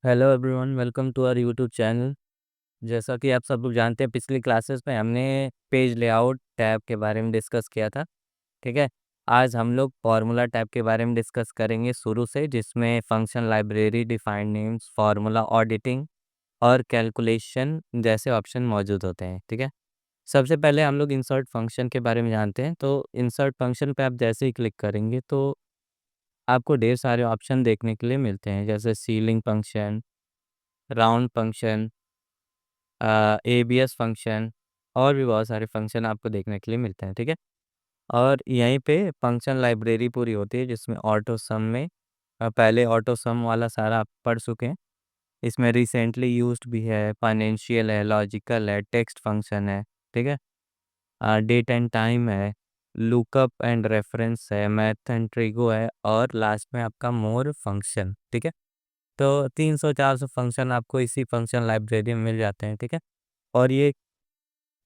Hello everyone, welcome to our YouTube channel. जैसा कि आप सब लोग जानते हैं, पिछली क्लासेस में हमने पेज लेआउट टैब के बारे में डिस्कस किया था। ठीक है। आज हम लोग फार्मूला टैब के बारे में डिस्कस करेंगे शुरू से, जिसमें function library, defined names, formula auditing और कैलकुलेशन जैसे ऑप्शन मौजूद होते हैं। ठीक है। सबसे पहले हम लोग इंसर्ट फंक्शन के बारे में जानते हैं। तो इंसर्ट फंक्शन पे आप जैसे ही क्लिक करेंगे तो आपको ढेर सारे ऑप्शन देखने के लिए मिलते हैं, जैसे ceiling function, round function, ABS function और भी बहुत सारे फंक्शन आपको देखने के लिए मिलते हैं। ठीक है। और यहीं पे फंक्शन लाइब्रेरी पूरी होती है, जिसमें ऑटो सम में पहले ऑटो सम वाला सारा आप पढ़ चुके हैं। इसमें रिसेंटली यूज्ड भी है, फाइनेंशियल है, लॉजिकल है, टेक्स्ट फंक्शन है। ठीक है। डेट एंड टाइम है, लुकअप एंड रेफरेंस है, मैथ एंड ट्रिगो है और लास्ट में आपका मोर फंक्शन। ठीक है। तो 300-400 फंक्शन आपको इसी फंक्शन लाइब्रेरी में मिल जाते हैं। ठीक है। और ये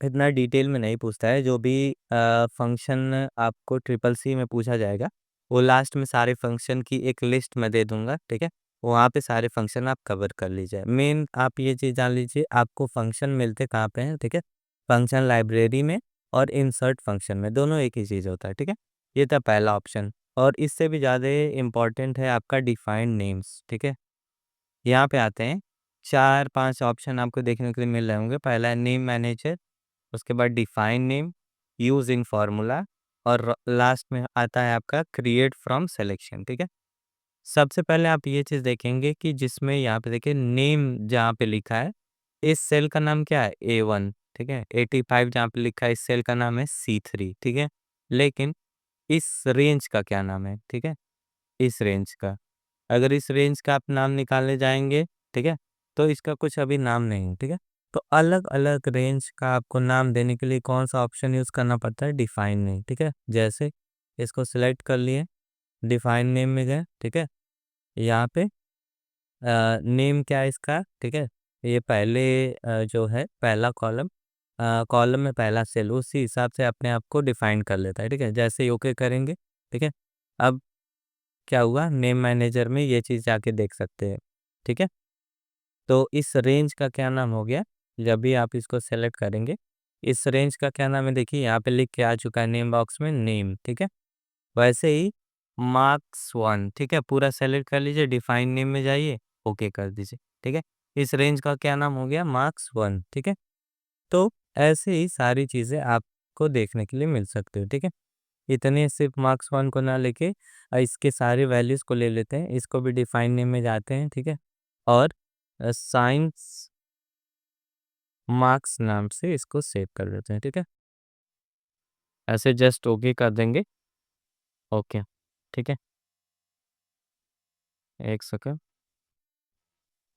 इतना डिटेल में नहीं पूछता है। जो भी फंक्शन आपको ट्रिपल सी में पूछा जाएगा, वो लास्ट में सारे फंक्शन की एक लिस्ट मैं दे दूंगा। ठीक है। वहाँ पे सारे फंक्शन आप कवर कर लीजिए। मेन आप ये चीज़ जान लीजिए, आपको फंक्शन मिलते कहाँ पे हैं। ठीक है। फंक्शन लाइब्रेरी में और इंसर्ट फंक्शन में, दोनों एक ही चीज़ होता है। ठीक है। ये था पहला ऑप्शन। और इससे भी ज़्यादा इम्पॉर्टेंट है आपका डिफाइंड नेम्स। ठीक है। यहाँ पे आते हैं, 4-5 ऑप्शन आपको देखने के लिए मिल रहे होंगे। पहला है नेम मैनेजर, उसके बाद define name, use in formula और लास्ट में आता है आपका क्रिएट फ्रॉम सिलेक्शन। ठीक है। सबसे पहले आप ये चीज़ देखेंगे कि जिसमें यहाँ पे देखिए नेम जहाँ पे लिखा है, इस सेल का नाम क्या है, A1। ठीक है। 85 जहाँ पे लिखा है, इस सेल का नाम है C3। ठीक है। लेकिन इस रेंज का क्या नाम है, ठीक है, इस रेंज का, अगर इस रेंज का आप नाम निकालने जाएँगे, ठीक है, तो इसका कुछ अभी नाम नहीं है। ठीक है। तो अलग-अलग रेंज का आपको नाम देने के लिए कौन-सा ऑप्शन यूज़ करना पड़ता है, डिफाइन नेम। ठीक है। जैसे इसको सिलेक्ट कर लिए, डिफाइन नेम में गए। ठीक है। यहाँ पे नेम क्या है इसका, ठीक है, ये पहले जो है पहला कॉलम, कॉलम में पहला सेल उसी हिसाब से अपने आप को डिफाइन कर लेता है। ठीक है। जैसे ही ओके करेंगे, ठीक है, अब क्या हुआ, नेम मैनेजर में ये चीज़ जाके देख सकते हैं। ठीक है। तो इस रेंज का क्या नाम हो गया, जब भी आप इसको सेलेक्ट करेंगे, इस रेंज का क्या नाम है, देखिए यहाँ पे लिख के आ चुका है नेम बॉक्स में, नेम। ठीक है। वैसे ही मार्क्स वन, ठीक है, पूरा सेलेक्ट कर लीजिए, डिफाइन नेम में जाइए, ओके कर दीजिए। ठीक है। इस रेंज का क्या नाम हो गया, मार्क्स वन। ठीक है। तो ऐसे ही सारी चीज़ें आपको देखने के लिए मिल सकती है। ठीक है। इतने सिर्फ मार्क्स वन को ना लेके इसके सारे वैल्यूज़ को ले लेते हैं, इसको भी डिफाइन नेम में जाते हैं। ठीक है। और साइंस मार्क्स नाम से इसको सेव कर देते हैं। ठीक है। ऐसे जस्ट ओके कर देंगे, ओके। ठीक है। एक सेकंड,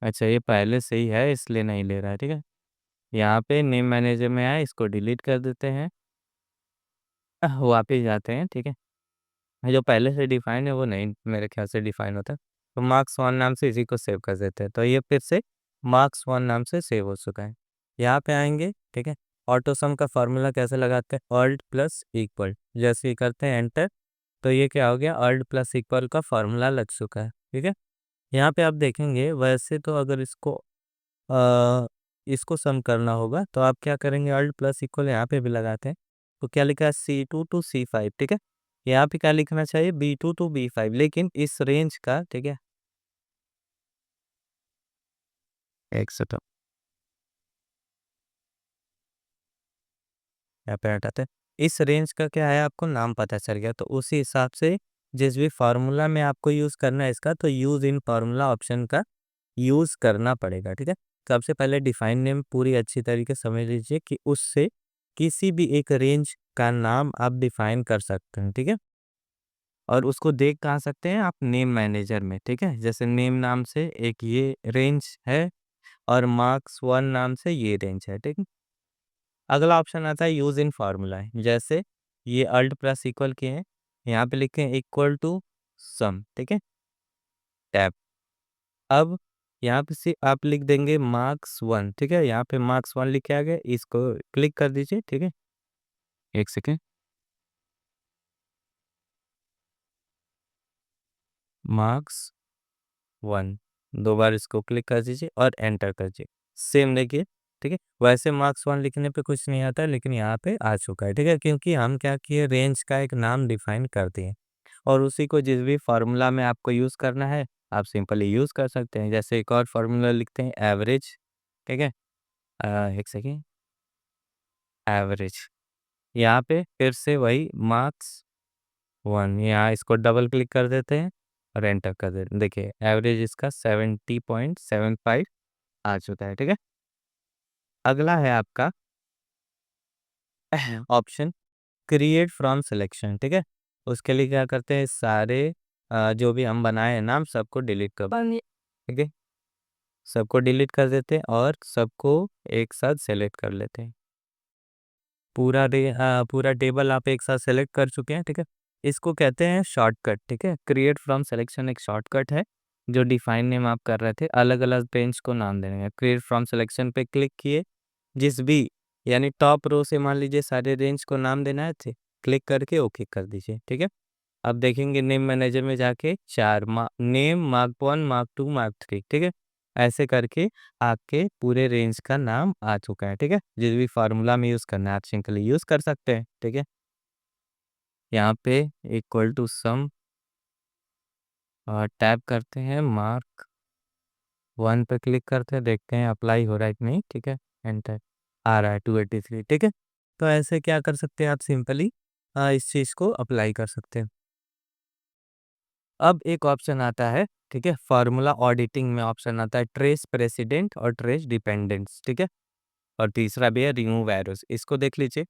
अच्छा ये पहले से ही है इसलिए नहीं ले रहा है। ठीक है। यहाँ पे नेम मैनेजर में आए, इसको डिलीट कर देते हैं, वापिस जाते हैं। ठीक है। जो पहले से डिफाइन है वो नहीं मेरे ख्याल से डिफाइन होता है, तो मार्क्स वन नाम से इसी को सेव कर देते हैं। तो ये फिर से मार्क्स वन नाम से सेव हो चुका है। यहाँ पे आएंगे, ठीक है, ऑटो सम का फॉर्मूला कैसे लगाते हैं, ऑल्ट प्लस इक्वल, जैसे ही करते हैं एंटर, तो ये क्या हो गया, ऑल्ट प्लस इक्वल का फॉर्मूला लग चुका है। ठीक है। यहाँ पे आप देखेंगे, वैसे तो अगर इसको सम करना होगा तो आप क्या करेंगे, ऑल्ट प्लस इक्वल यहाँ पे भी लगाते हैं, तो क्या लिखा है, C2 टू C5। ठीक है। यहाँ पे क्या लिखना चाहिए, B2 टू B5, लेकिन इस रेंज का, ठीक है, एक सेकंड, यहाँ पे हटाते हैं। इस रेंज का क्या है, आपको नाम पता चल गया, तो उसी हिसाब से जिस भी फार्मूला में आपको यूज़ करना है इसका, तो यूज़ इन फार्मूला ऑप्शन का यूज़ करना पड़ेगा। ठीक है। सबसे पहले डिफाइन नेम पूरी अच्छी तरीके से समझ लीजिए कि उससे किसी भी एक रेंज का नाम आप डिफाइन कर सकते हैं। ठीक है। और उसको देख कहाँ सकते हैं आप, नेम मैनेजर में। ठीक है। जैसे नेम नाम से एक ये रेंज है और मार्क्स वन नाम से ये रेंज है। ठीक है। अगला ऑप्शन आता है यूज इन फार्मूला, जैसे ये अल्ट प्लस इक्वल के हैं, यहाँ पे लिखे हैं इक्वल टू सम। ठीक है। टैब, अब यहाँ पे से आप लिख देंगे मार्क्स वन। ठीक है। यहाँ पे मार्क्स वन लिखे आ गए, इसको क्लिक कर दीजिए। ठीक है। एक सेकेंड, मार्क्स वन, 2 बार इसको क्लिक कर दीजिए और एंटर कर दीजिए। सेम देखिए, ठीक है? वैसे मार्क्स 1 लिखने पे कुछ नहीं आता है, लेकिन यहाँ पे आ चुका है, ठीक है? क्योंकि हम क्या किए, रेंज का एक नाम डिफाइन कर दिए और उसी को जिस भी फ़ॉर्मूला में आपको यूज़ करना है, आप सिंपली यूज़ कर सकते हैं। जैसे एक और फ़ॉर्मूला लिखते हैं एवरेज, ठीक है? 1 सेकंड, एवरेज। यहाँ पे फिर से वही मार्क्स 1, यहाँ इसको डबल क्लिक कर देते हैं और एंटर कर देते हैं। देखिए एवरेज इसका 70.75 आ चुका है, ठीक है? अगला है आपका ऑप्शन क्रिएट फ्रॉम सिलेक्शन, ठीक है? उसके लिए क्या करते हैं, सारे जो भी हम बनाए हैं नाम सबको डिलीट कर देंगे, ठीक है? सबको डिलीट कर देते हैं और सबको एक साथ सेलेक्ट कर लेते हैं। पूरा टेबल आप एक साथ सेलेक्ट कर चुके हैं, ठीक है? इसको कहते हैं शॉर्टकट, ठीक है? क्रिएट फ्रॉम सिलेक्शन एक शॉर्टकट है, जो डिफाइन नेम आप कर रहे थे, अलग-अलग पेज को नाम देने हैं। क्रिएट फ्रॉम सिलेक्शन पे क्लिक किए, जिस भी यानी टॉप रो से मान लीजिए सारे रेंज को नाम देना है थे, क्लिक करके ओके कर दीजिए, ठीक है? अब देखेंगे नेम मैनेजर में जाके 4 नेम, मार्क 1, मार्क 2, मार्क 3, ठीक है? ऐसे करके आपके पूरे रेंज का नाम आ चुका है, ठीक है? जिस भी फ़ॉर्मूला में यूज़ करना है आप सिंपली यूज़ कर सकते हैं, ठीक है? यहाँ पे इक्वल टू सम टैप करते हैं, मार्क 1 पे क्लिक करते हैं, देखते हैं अप्लाई हो रहा है कि नहीं, ठीक है? एंटर आ रहा है 283, ठीक है? तो ऐसे क्या कर सकते हैं आप सिंपली इस चीज़ को अप्लाई कर सकते हैं। अब एक ऑप्शन आता है, ठीक है? फ़ॉर्मूला ऑडिटिंग में ऑप्शन आता है ट्रेस प्रेसिडेंट और ट्रेस डिपेंडेंट्स, ठीक है? और तीसरा भी है रिमूव एरोज़। इसको देख लीजिए।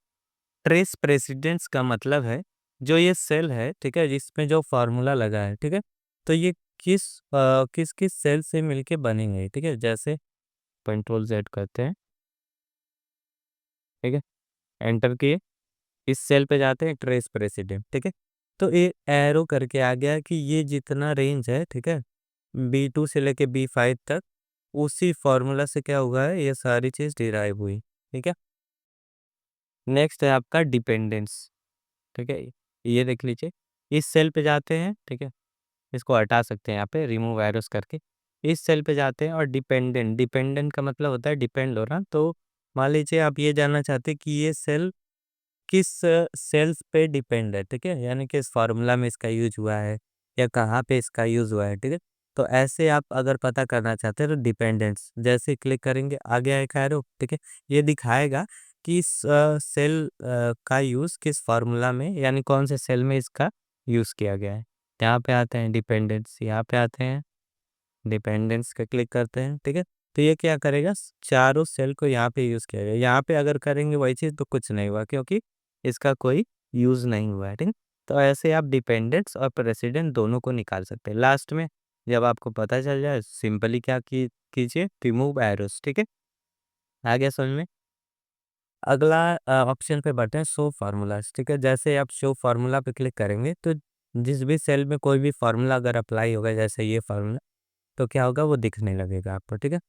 ट्रेस प्रेसिडेंट्स का मतलब है, जो ये सेल है, ठीक है? जिसमें जो फ़ॉर्मूला लगा है, ठीक है? तो ये किस-किस सेल से मिलके बनेंगे, ठीक है? जैसे कंट्रोल ज़ेड करते हैं, ठीक है? एंटर किए, इस सेल पे जाते हैं ट्रेस प्रेसिडेंट, ठीक है? तो ये एरो करके आ गया कि ये जितना रेंज है, ठीक है? B2 से लेके B5 तक उसी फ़ॉर्मूला से क्या हुआ है, ये सारी चीज़ डिराइव हुई, ठीक है? नेक्स्ट है आपका डिपेंडेंस, ठीक है? ये देख लीजिए, इस सेल पे जाते हैं, ठीक है? इसको हटा सकते हैं यहाँ पे रिमूव एरोज़ करके। इस सेल पे जाते हैं और डिपेंडेंट, डिपेंडेंट का मतलब होता है डिपेंड हो रहा। तो मान लीजिए आप ये जानना चाहते हैं कि ये सेल किस सेल्स पे डिपेंड है, ठीक है? यानी किस फ़ॉर्मूला में इसका यूज़ हुआ है या कहाँ पे इसका यूज़ हुआ है, ठीक है? तो ऐसे आप अगर पता करना चाहते हैं तो डिपेंडेंट्स जैसे ही क्लिक करेंगे आ गया एक एरो, ठीक है? ये दिखाएगा कि इस सेल का यूज़ किस फ़ॉर्मूला में यानी कौन से सेल में इसका यूज़ किया गया है। यहाँ पे आते हैं डिपेंडेंट्स, यहाँ पे आते हैं डिपेंडेंस पे क्लिक करते हैं, ठीक है? तो ये क्या करेगा चारों सेल को यहाँ पे यूज़ किया गया। यहाँ पे अगर करेंगे वही चीज़ तो कुछ नहीं हुआ क्योंकि इसका कोई यूज़ नहीं हुआ है, ठीक है? तो ऐसे आप डिपेंडेंट्स और प्रेसिडेंट दोनों को निकाल सकते हैं। लास्ट में जब आपको पता चल जाए सिंपली क्या कीजिए रिमूव एरोज़, ठीक है? आ गया समझ में? अगला ऑप्शन पे बढ़ते हैं शो फ़ॉर्मूलाज़, ठीक है? जैसे आप शो फ़ॉर्मूला पे क्लिक करेंगे तो जिस भी सेल में कोई भी फ़ॉर्मूला अगर अप्लाई होगा जैसे ये फ़ॉर्मूला तो क्या होगा वो दिखने लगेगा आपको, ठीक है?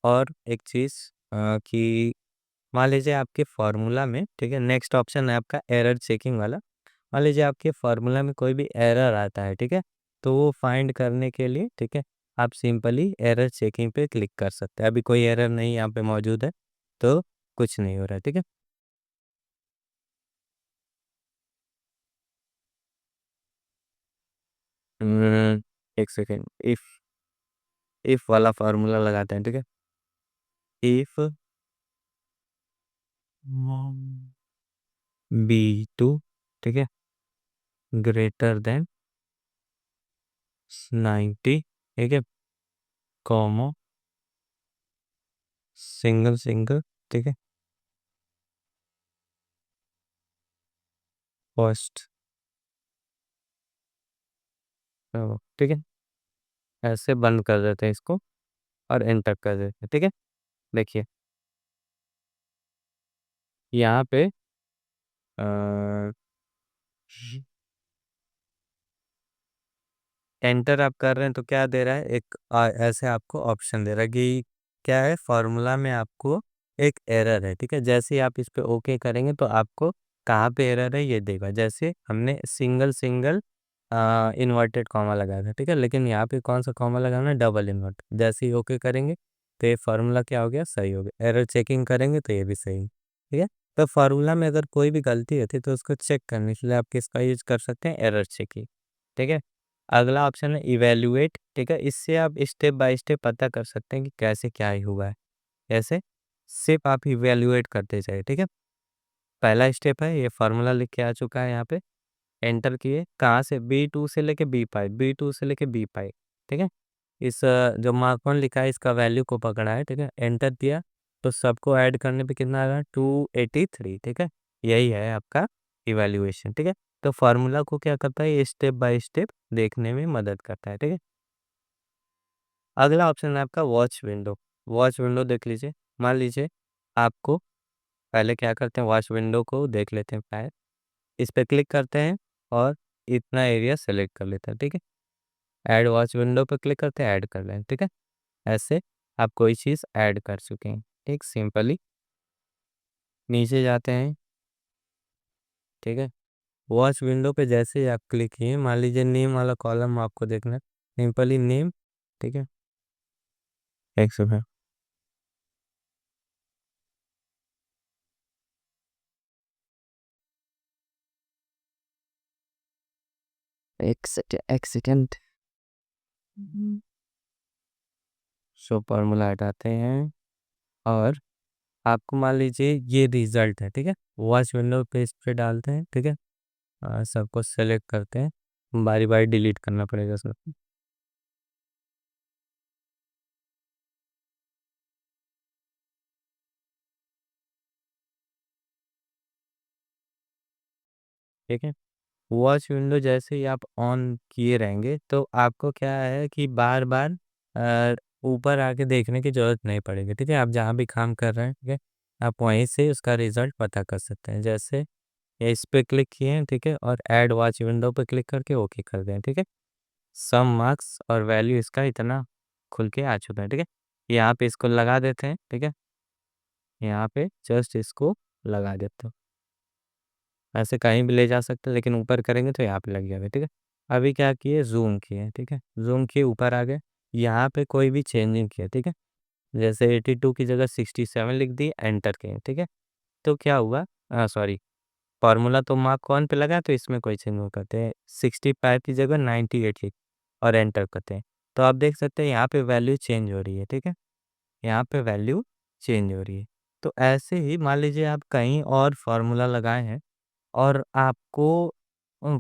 और एक चीज़ कि मान लीजिए आपके फ़ॉर्मूला में, ठीक है? नेक्स्ट ऑप्शन है आपका एरर चेकिंग वाला। मान लीजिए आपके फ़ॉर्मूला में कोई भी एरर आता है, ठीक है? तो वो फाइंड करने के लिए, ठीक है? आप सिंपली एरर चेकिंग पे क्लिक कर सकते हैं। अभी कोई एरर नहीं यहाँ पे मौजूद है, तो कुछ नहीं हो रहा है, ठीक है? उम, 1 सेकंड इफ वाला फ़ॉर्मूला लगाते हैं, ठीक है? इफ B2, ठीक है? ग्रेटर देन 90, ठीक है? कॉमा सिंगल, ठीक है? फर्स्ट ठीक है? ऐसे बंद कर देते हैं इसको और एंटर कर देते हैं, ठीक है? देखिए, यहाँ पे अ, एंटर आप कर रहे हैं तो क्या दे रहा है एक ऐसे आपको ऑप्शन दे रहा है कि क्या है फ़ॉर्मूला में आपको एक एरर है, ठीक है? जैसे ही आप इस पे ओके करेंगे तो आपको कहाँ पे एरर है ये देगा। जैसे हमने सिंगल इन्वर्टेड कॉमा लगाया था, ठीक है? लेकिन यहाँ पे कौन सा कॉमा लगाना है? Double invert. जैसे ही ओके करेंगे तो ये फार्मूला क्या हो गया? सही हो गया। एरर चेकिंग करेंगे तो ये भी सही है, ठीक है? तो फार्मूला में अगर कोई भी गलती होती है तो उसको चेक करने के लिए आप किसका यूज कर सकते हैं? एरर चेकिंग, ठीक है? अगला ऑप्शन है इवैल्यूएट, ठीक है? इससे आप स्टेप बाय स्टेप पता कर सकते हैं कि कैसे क्या ही हुआ है। कैसे? सिर्फ आप इवैल्यूएट करते जाइए, ठीक है? पहला स्टेप है, ये फार्मूला लिख के आ चुका है यहाँ पे, एंटर किए, कहाँ से? B2 से लेके B5, B2 से लेके B5, ठीक है? इस जो मार्क 1 लिखा है इसका वैल्यू को पकड़ा है, ठीक है? एंटर किया तो सबको ऐड करने पे कितना आ रहा है? 283, ठीक है? यही है आपका इवैल्यूएशन, ठीक है? तो फार्मूला को क्या करता है? ये स्टेप बाय स्टेप देखने में मदद करता है, ठीक है? अगला ऑप्शन है आपका वॉच विंडो। वॉच विंडो देख लीजिए। मान लीजिए आपको, पहले क्या करते हैं, वॉच विंडो को देख लेते हैं पहले। इस पे क्लिक करते हैं और इतना एरिया सेलेक्ट कर लेते हैं, ठीक है? ऐड वॉच विंडो पे क्लिक करते हैं, ऐड कर लें, ठीक है? ऐसे आप कोई चीज़ ऐड कर चुके हैं, ठीक? सिंपली नीचे जाते हैं, ठीक है? वॉच विंडो पे जैसे ही आप क्लिक किए, मान लीजिए नेम वाला कॉलम आपको देखना है, सिंपली नेम, ठीक है? एक सेकंड। एक्सीडेंट। सो फार्मूला हटाते हैं और आपको मान लीजिए ये रिजल्ट है, ठीक है? वॉच विंडो पे इस पे डालते हैं, ठीक है? सबको सेलेक्ट करते हैं, बारी बारी डिलीट करना पड़ेगा सब। ठीक है? वॉच विंडो जैसे ही आप ऑन किए रहेंगे तो आपको क्या है कि बार बार ऊपर आके देखने की ज़रूरत नहीं पड़ेगी, ठीक है? आप जहाँ भी काम कर रहे हैं, ठीक है? आप वहीं से उसका रिजल्ट पता कर सकते हैं। जैसे ये इस पे क्लिक किए हैं, ठीक है? और ऐड वॉच विंडो पे क्लिक करके ओके कर दें, ठीक है? सम मार्क्स और वैल्यू इसका इतना खुल के आ चुका है, ठीक है? यहाँ पे इसको लगा देते हैं, ठीक है? यहाँ पे जस्ट इसको लगा देते हो। ऐसे कहीं भी ले जा सकते हैं लेकिन ऊपर करेंगे तो यहाँ पे लग जाएगा, ठीक है? अभी क्या किए, ज़ूम किए, ठीक है? ज़ूम किए, ऊपर आ गए, यहाँ पे कोई भी चेंज नहीं किया, ठीक है? जैसे 82 की जगह 67 लिख दिए, एंटर किए, ठीक है? तो क्या हुआ, सॉरी, फार्मूला तो मार्क 1 पे लगा तो इसमें कोई चेंज नहीं करते हैं, 65 की जगह 98 लिख और एंटर करते हैं। तो आप देख सकते हैं यहाँ पे वैल्यू चेंज हो रही है, ठीक है? यहाँ पे वैल्यू चेंज हो रही है। तो ऐसे ही मान लीजिए आप कहीं और फार्मूला लगाए हैं और आपको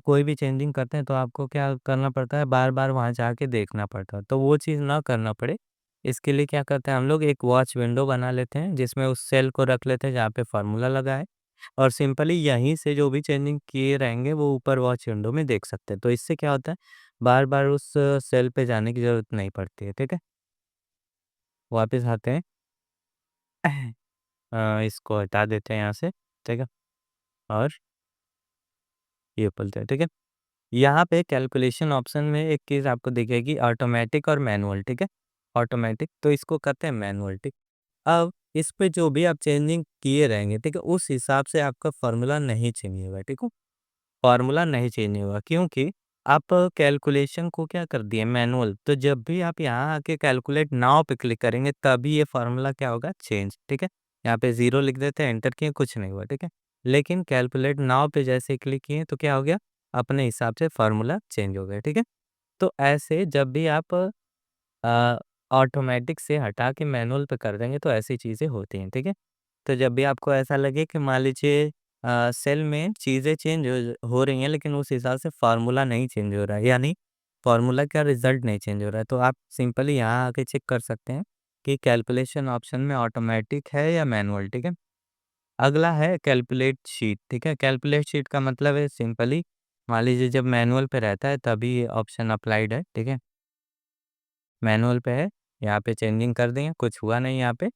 कोई भी चेंजिंग करते हैं तो आपको क्या करना पड़ता है, बार-बार वहाँ जाके देखना पड़ता है। तो वो चीज़ ना करना पड़े, इसके लिए क्या करते हैं हम लोग, एक वॉच विंडो बना लेते हैं जिसमें उस सेल को रख लेते हैं जहाँ पे फार्मूला लगा है और सिंपली यहीं से जो भी चेंजिंग किए रहेंगे वो ऊपर वॉच विंडो में देख सकते हैं। तो इससे क्या होता है, बार-बार उस सेल पे जाने की ज़रूरत नहीं पड़ती है, ठीक है? वापस आते हैं। इसको हटा देते हैं यहाँ से, ठीक है? और ये बोलते हैं, ठीक है? यहाँ पे कैलकुलेशन ऑप्शन में एक चीज़ आपको दिखेगी, ऑटोमेटिक और मैनुअल, ठीक है? ऑटोमेटिक तो इसको करते हैं मैनुअल, ठीक? अब इस पे जो भी आप चेंजिंग किए रहेंगे, ठीक है? उस हिसाब से आपका फ़ॉर्मूला नहीं चेंज होगा, ठीक है? फ़ॉर्मूला नहीं चेंज होगा क्योंकि आप कैलकुलेशन को क्या कर दिए मैनुअल, तो जब भी आप यहाँ आके कैलकुलेट नाउ पे क्लिक करेंगे तभी ये फ़ॉर्मूला क्या होगा, चेंज, ठीक है? यहाँ पे 0 लिख देते हैं, एंटर किए, कुछ नहीं हुआ, ठीक है? लेकिन कैलकुलेट नाउ पे जैसे ही क्लिक किए तो क्या हो गया, अपने हिसाब से फ़ॉर्मूला चेंज हो गया, ठीक है? तो ऐसे जब भी आप अ, ऑटोमेटिक से हटा के मैनुअल पे कर देंगे तो ऐसी चीज़ें होती हैं, ठीक है? तो जब भी आपको ऐसा लगे कि मान लीजिए सेल में चीज़ें चेंज हो रही हैं लेकिन उस हिसाब से फार्मूला नहीं चेंज हो रहा है, यानी फार्मूला का रिजल्ट नहीं चेंज हो रहा है, तो आप सिंपली यहाँ आके चेक कर सकते हैं कि कैलकुलेशन ऑप्शन में ऑटोमेटिक है या मैनुअल, ठीक है? अगला है कैलकुलेट शीट, ठीक है? कैलकुलेट शीट का मतलब है सिंपली, मान लीजिए जब मैनुअल पे रहता है तभी ये ऑप्शन अप्लाइड है, ठीक है? मैनुअल पे है, यहाँ पे चेंजिंग कर दिए, कुछ हुआ नहीं यहाँ पे।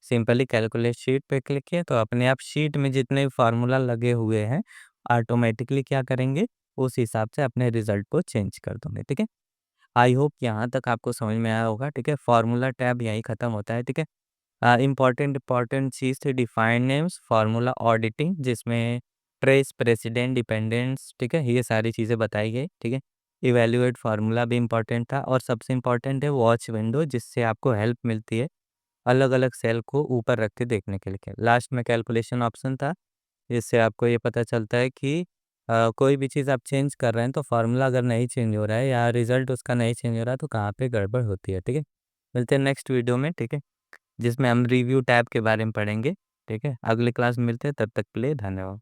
सिंपली कैलकुलेट शीट पे क्लिक किए तो अपने आप शीट में जितने फार्मूला लगे हुए हैं, ऑटोमेटिकली क्या करेंगे, उस हिसाब से अपने रिज़ल्ट को चेंज कर दोगे, ठीक है? आई होप यहाँ तक आपको समझ में आया होगा, ठीक है? फार्मूला टैब यहीं खत्म होता है, ठीक है? इम्पोर्टेंट इम्पोर्टेंट चीज़ थी डिफाइन नेम्स, फार्मूला ऑडिटिंग जिसमें ट्रेस, प्रेसिडेंट, डिपेंडेंस, ठीक है? ये सारी चीज़ें बताई गई, ठीक है? इवैल्यूएट फार्मूला भी इम्पोर्टेंट था और सबसे इम्पोर्टेंट है वॉच विंडो, जिससे आपको हेल्प मिलती है अलग-अलग सेल को ऊपर रख के देखने के लिए। लास्ट में कैलकुलेशन ऑप्शन था, इससे आपको ये पता चलता है कि कोई भी चीज़ आप चेंज कर रहे हैं तो फार्मूला अगर नहीं चेंज हो रहा है या रिज़ल्ट उसका नहीं चेंज हो रहा है तो कहाँ पे गड़बड़ होती है, ठीक है? मिलते हैं नेक्स्ट वीडियो में, ठीक है? जिसमें हम रिव्यू टैब के बारे में पढ़ेंगे, ठीक है? अगली क्लास में मिलते हैं, तब तक के लिए धन्यवाद।